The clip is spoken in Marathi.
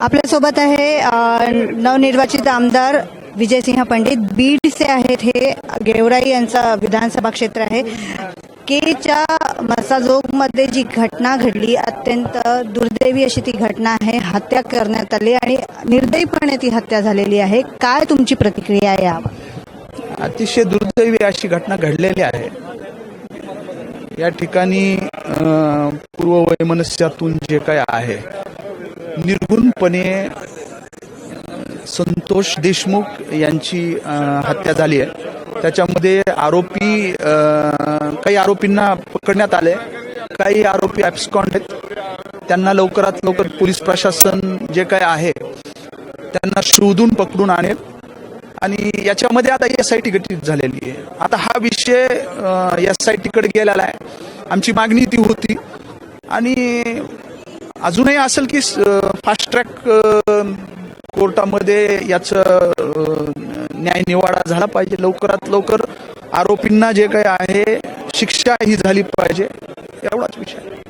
आपल्यासोबत आहे नवनिर्वाचित आमदार विजयसिंह पंडित. बीड से आहेत. हे गेवराई यांचा विधानसभा क्षेत्र आहे. केच्या मसाजोगमध्ये जी घटना घडली, अत्यंत दुर्दैवी अशी ती घटना आहे. हत्या करण्यात आली आणि निर्दयीपणे ती हत्या झालेली आहे. काय तुमची प्रतिक्रिया आहे यावर? अतिशय दुर्दैवी अशी घटना घडलेली आहे. या ठिकाणी पूर्ववैमनस्यातून जे काय आहे, निर्गुणपणे संतोष देशमुख यांची हत्या झाली आहे. त्याच्यामध्ये आरोपी काही आरोपींना पकडण्यात आले, काही आरोपी ॲब्स्कॉन्ड आहेत. त्यांना लवकरात लवकर पोलीस प्रशासन जे काय आहे त्यांना शोधून पकडून आणेल. आणि याच्यामध्ये आता SIT गठीत झालेली आहे. आता हा विषय SIT कडे गेलेला आहे. आमची मागणी ती होती आणि अजूनही असेल की फास्ट ट्रॅक कोर्टामध्ये याचं न्याय निवाडा झाला पाहिजे. लवकरात लवकर आरोपींना जे काही आहे शिक्षा ही झाली पाहिजे, एवढाच विषय.